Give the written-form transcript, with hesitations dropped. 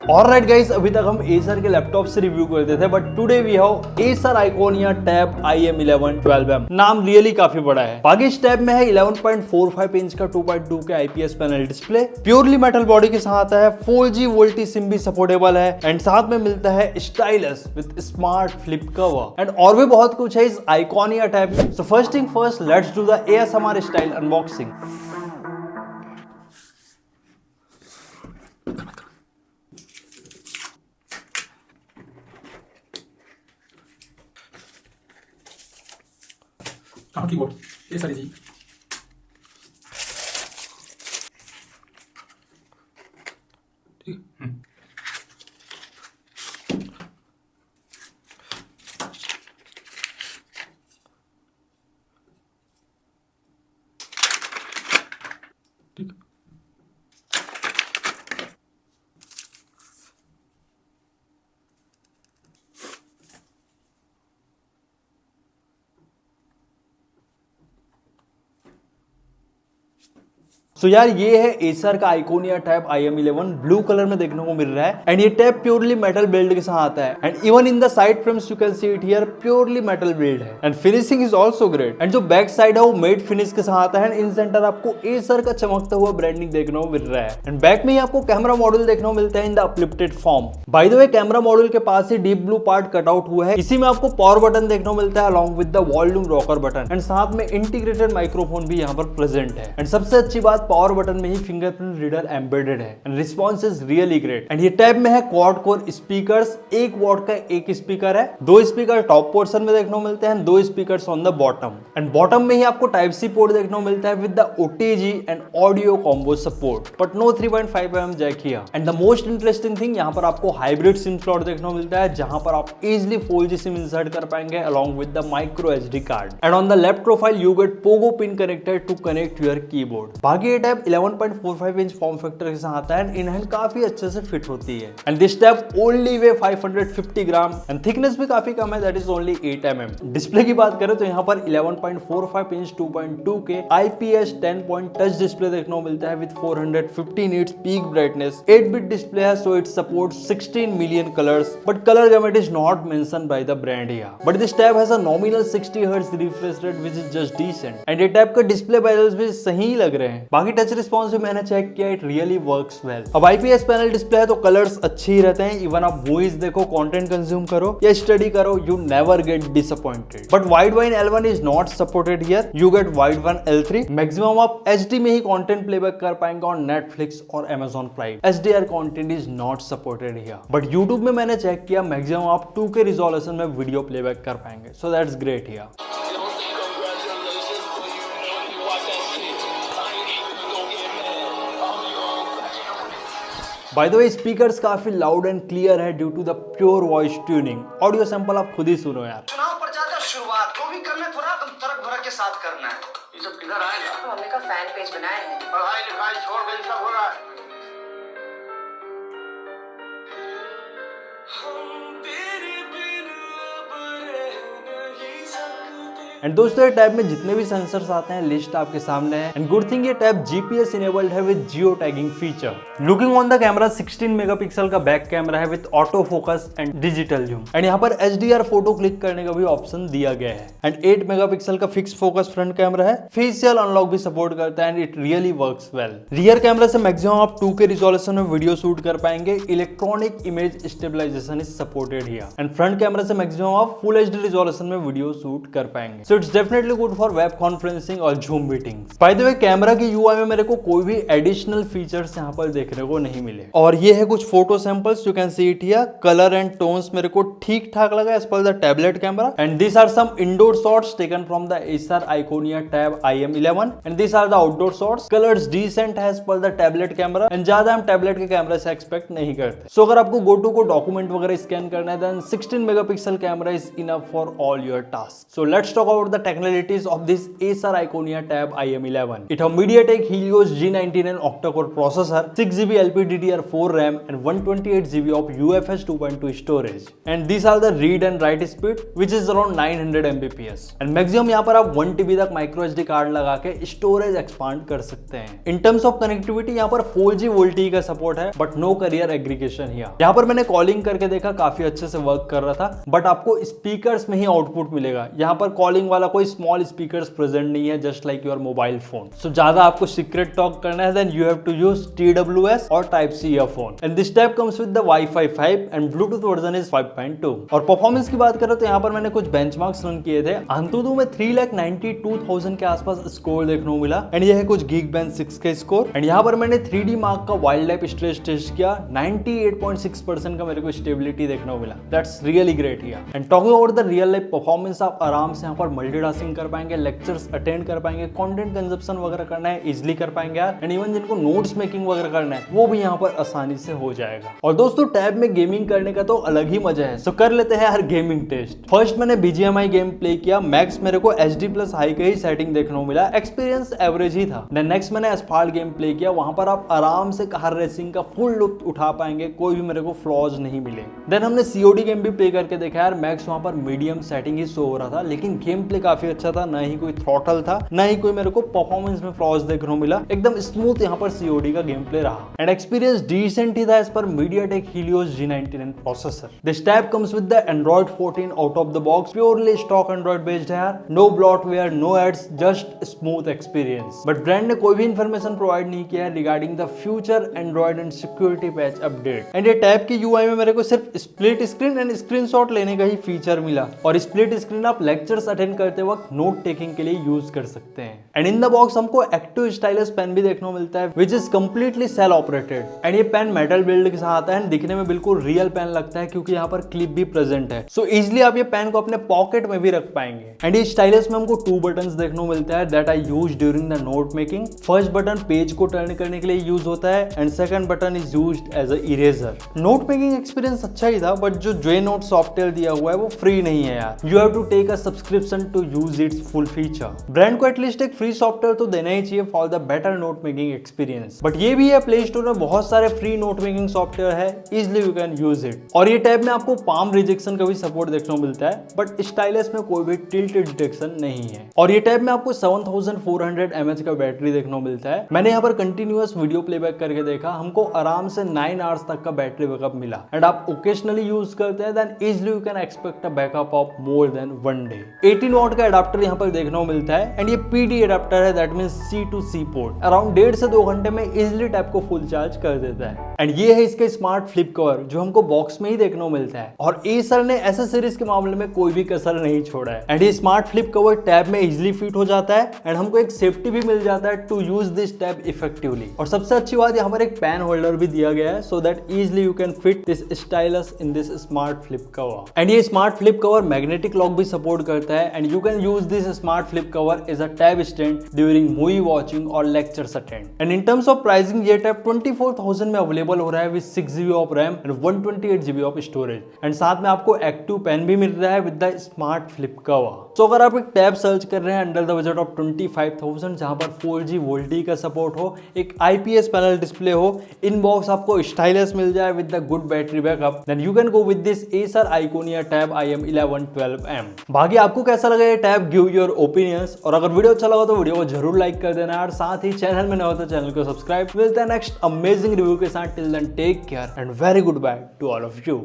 Alright guys, अभी तक हम Acer के लैपटॉप से रिव्यू करते थे, but today we have Acer Iconia Tab IM11 12M। नाम रियली काफी बड़ा है। बाकी इस टैब में है 11.45 इंच का 2.2 के IPS panel display, purely metal body के साथ आता है, 4G वोल्टी सिम भी सपोर्टेबल है एंड साथ में मिलता है stylus with smart flip cover and और भी बहुत कुछ है इस Iconia टैब में। So first thing first, let's do the ASMR style unboxing. हाँ कीबोर्ड ये सारी चीज ठीक ठीक तो यार ये है Acer का Iconia tab IM11 blue colour में देखने को मिल रहा है एंड ये टैब प्योरली मेटल बिल्ड के साथ आता है and even in the side frames you can see it here purely metal build है and finishing is also great and जो बैक साइड है वो मेट फिनिश के साथ आता है एंड इन सेंटर आपको Acer का चमकता हुआ ब्रांडिंग देखने को मिल रहा है एंड बैक में ही आपको कैमरा मॉड्यूल देखने को मिलता है in the uplifted form. By the way camera module के पास ही deep blue part cut out हुआ है, इसी में आपको पावर बटन देखने को मिलता है along with the volume rocker button and साथ में इंटीग्रेटेड माइक्रोफोन भी यहाँ पर प्रेजेंट है एंड सबसे अच्छी बात पावर बटन में ही फिंगरप्रिंट रीडर एम्बेडेड है and response is really great and ये टैब में है क्वाड कोर स्पीकर्स, 1 वॉट का एक स्पीकर है, 2 स्पीकर टॉप पोर्शन में देखने को मिलते हैं, 2 speakers on the bottom and bottom में ही आपको टाइप सी पोर्ट देखने को मिलता है with the OTG and audio combo support but no 3.5mm jack here and the most interesting thing यहाँ पर आपको हाइब्रिड सिम स्लॉट देखने को मिलता है जहां पर आप इजिली 4G सिम इंसर्ट कर पाएंगे along with the micro SD card and on the left profile you get pogo pin connected to connect your keyboard. बाकी ये टैब 11.45 इंच फॉर्म फैक्टर के साथ आता है एंड इन हैंड काफी अच्छे से फिट होती है and this tab only way 550 gram and thickness भी काफी कम है, that is only 8mm। Display की बात करें तो यहाँ पर 11.45 इंच 2.2 के IPS 10 पॉइंट टच डिस्प्ले देखने को मिलता है with 450 nits peak brightness, 8-bit display है so it supports 16 million colours but colour gamut is not mentioned by the brand here but this tab has a nominal 60 hertz refresh rate which is just decent and ये tab का display bezels भी सही लग रहे हैं। बाकी touch response भी मैंने चेक किया, इट रियली वर्क्स वेल। अब IPS पैनल डिस्प्ले है तो कलर्स अच्छे ही रहते हैं, इवन आप मूवीज देखो, कंटेंट कंज्यूम करो या स्टडी करो, you never get disappointed but wide wine L1 is not supported here, you get wide one L3। Maximum आप HD में ही कंटेंट प्लेबैक कर पाएंगे ऑन Netflix और Amazon prime. HDR content is not supported here but YouTube में मैंने check किया maximum आप 2K resolution में वीडियो प्लेबैक कर पाएंगे, so that's great here. By the way speakers काफी लाउड एंड क्लियर है due to the pure voice tuning. Audio sample आप खुद ही सुनो यार। चुनाव प्रचार का शुरुआत जो भी करना है थोड़ा तुम तर्क भरक के साथ करना है। ये सब किधर आएगा? मम्मी का फैन पेज बनाया है। पढ़ाई लिखाई छोड़ के सब हो रहा है। एंड दोस्तों ये टैब में जितने भी सेंसर्स आते हैं लिस्ट आपके सामने है एंड गुड थिंग ये टैब GPS इनेबल्ड है with geo tagging feature. Looking on the camera 16 megapixel का बैक कैमरा है with auto focus and digital zoom and यहाँ पर HDR फोटो क्लिक करने का भी ऑप्शन दिया गया है एंड 8 मेगापिक्सल का फिक्स फोकस फ्रंट कैमरा है, फेशियल अनलॉक भी सपोर्ट करता है and it really works well. Rear camera से मैक्सिमम आप 2K रिजोल्यूशन में वीडियो शूट कर पाएंगे, electronic image stabilisation is supported here and front camera से मैक्सिमम आप फुल HD रिजोल्यूशन में वीडियो शूट कर पाएंगे, so it's definitely good for web conferencing और zoom meetings. By the way camera की UI में मेरे को कोई भी एडिशनल फीचर्स यहाँ पर देखने को नहीं मिले और ये है कुछ photo samples, you can see it here. Colour and tones मेरे को ठीक ठाक लगा as per the tablet camera and this are some indoor shots taken from the Acer Iconia tab IM11 and this are the outdoor shots. Colours decent है as per the tablet camera and ज्यादा हम tablet के camera से expect नहीं करते। So अगर आपको go to को डॉक्यूमेंट वगैरह स्कैन करना है then 16 megapixel camera is enough for all your task. So let's talk about about the technicalities of this Acer Iconia Tab IM11. It have MediaTek Helios G99 octa-core processor, 6GB LPDDR4 RAM and 128GB of UFS 2.2 storage. And these are the read and write speed which is around 900 Mbps. And maximum यहाँ पर आप 1TB तक micro SD card लगा के storage expand कर सकते हैं. In terms of connectivity यहाँ पर 4G VoLTE का सपोर्ट है but no carrier aggregation here. यहाँ पर मैंने कॉलिंग करके देखा, काफी अच्छे से वर्क कर रहा था बट आपको स्पीकर्स में ही आउटपुट मिलेगा. यहाँ पर कॉलिंग वाला कोई स्मॉल स्पीकर्स प्रेजेंट नहीं है, just like your mobile phone. So ज्यादा आपको सीक्रेट टॉक करना है then you have to use TWS और Type-C earphone. And this tab comes with the Wi-Fi 5 and Bluetooth version is 5.2. और परफॉर्मेंस की बात करें तो यहाँ पर मैंने कुछ बेंचमार्क्स रन किए थे. अंतुतु में 3,92,000 के आसपास स्कोर देखने को मिला एंड ये है कुछ Geekbench 6 के स्कोर. एंड यहाँ पर मैंने 3D मार्क का वाइल्ड लाइफ स्ट्रेस टेस्ट किया, 98.6% का मेरे को स्टेबिलिटी देखने को मिला. That's really great here. And talking about the real life performance, आप आराम से यहाँ पर मल्टीटास्किंग कर पाएंगे, लेक्चर्स अटेंड कर पाएंगे, कंटेंट कंजप्शन वगैरह करना है इजिली कर पाएंगे यार. एंड इवन जिनको नोट्स मेकिंग वगैरह करना है वो भी यहाँ पर आसानी से हो जाएगा. और दोस्तों टैब में गेमिंग करने का तो अलग ही मजा है. सो कर लेते हैं यार गेमिंग टेस्ट. फर्स्ट मैंने BGMI गेम प्ले किया. मैक्स मेरे को HD+ हाई का ही सेटिंग देखने को मिला, एक्सपीरियंस एवरेज ही था. नेक्स्ट मैंने एस्फाल्ट गेम प्ले किया. वहां पर आप आराम से कार रेसिंग का फुल लुत्फ उठा पाएंगे, कोई भी मेरे को फ्लॉज नहीं मिले. देन हमने COD गेम भी प्ले करके देखा यार. मैक्स वहां पर मीडियम सेटिंग ही शो हो रहा था लेकिन गेम प्ले काफी अच्छा था, ना ही कोई थ्रॉटल था, ना ही कोई मेरे को परफॉर्मेंस में फ्लॉज देखने को मिला. एकदम स्मूथ यहाँ पर COD का गेम प्ले रहा एंड एक्सपीरियंस डिसेंट ही था as per MediaTek Helios G99 processor. This tab comes with the Android 14 out of the box, purely stock android based है यार. No bloatware, no ads, just smooth experience. But brand ने कोई भी information provide नहीं किया है regarding the future android and security patch update. And ये tab की UI में मेरे को सिर्फ स्प्लिट स्क्रीन एंड स्क्रीनशॉट लेने का ही फीचर मिला. और स्प्लिट स्क्रीन आप लेक्चर्स अटेंड करते वक्त नोट टेकिंग के लिए यूज कर सकते हैं. एंड इन द बॉक्स हमको एक्टिव स्टाइलस पेन भी देखने को मिलता है which is completely cell operated. And ये पेन मेटल बिल्ड के साथ आता है, दिखने में बिल्कुल रियल पेन लगता है क्योंकि यहाँ पर क्लिप भी प्रेजेंट है. सो इजिली आप ये पेन को अपने पॉकेट में भी रख पाएंगे. एंड ये स्टाइलस में हमको 2 बटन्स देखने को मिलता है that I use during the note making. First button page को टर्न करने के लिए यूज होता है and second button is used as a eraser. Note making experience अच्छा ही था बट जो JNote सॉफ्टवेयर दिया हुआ है वो फ्री नहीं है यार. You have to take a subscription to use its full feature. Brand को एटलीस्ट एक फ्री सॉफ्टवेयर तो देना ही चाहिए for the better note making experience. But ये भी है प्ले स्टोर में बहुत सारे फ्री नोट मेकिंग सॉफ्टवेयर है, easily you can use it. और ये टैब में आपको पाम रिजेक्शन का भी सपोर्ट देखने को मिलता है बट स्टाइलस में कोई भी टिल्ट डिटेक्शन नहीं है. और ये टैब में आपको 7400 mAh का बैटरी देखने को मिलता है. मैंने यहाँ पर कंटिन्यूअस वीडियो प्लेबैक करके देखा, हमको आराम से 9 आवर्स तक का बैटरी बैकअप मिला. एंड आप ओकेशनली यूज करते हैं then easily you can expect a backup of more than 1 day. 18 watt का एडाप्टर यहाँ पर देखने को मिलता है एंड ये PD एडाप्टर है, that means C to C port. Around 1.5 से 2 घंटे में इजिली टैब को फुल चार्ज कर देता है. एंड ये है इसके स्मार्ट फ्लिप कवर जो हमको बॉक्स में ही देखने को मिलता है. और Acer ने एसेसरीज के मामले में कोई भी कसर नहीं छोड़ा है. एंड ये स्मार्ट फ्लिप कवर टैब में इजिली फिट हो जाता है एंड हमको एक सेफ्टी भी मिल जाता है to use this tab effectively. और सबसे अच्छी बात यहाँ पर एक पेन होल्डर भी दिया गया है so that easily you can fit this stylus in this smart flip cover. And ये smart flip cover magnetic lock भी सपोर्ट करता है and you can use this smart flip cover as a tab stand during movie watching और lectures attend. And in terms of pricing ये tab 24,000 में available हो रहा है with 6GB of RAM and 128GB of storage. And साथ में आपको active pen भी मिल रहा है with the smart flip cover. So अगर आप एक टैब सर्च कर रहे हैं अंडर द बजट ऑफ 25,000 जहां पर 4G VoLTE का सपोर्ट हो, एक IPS पैनल डिस्प्ले हो, इन बॉक्स आपको स्टाइलस मिल जाए with the good battery backup, then you can go with this Acer Iconia Tab IM11 12M. बाकी आपको कैसा लगा ये टैब, गिव योर ओपिनियंस. और अगर वीडियो अच्छा लगा तो वीडियो को जरूर लाइक कर देना यार. साथ ही चैनल में नए हो तो चैनल को सब्सक्राइब. मिलते हैं नेक्स्ट अमेजिंग रिव्यू के साथ. Till then take care and very good bye to all of you.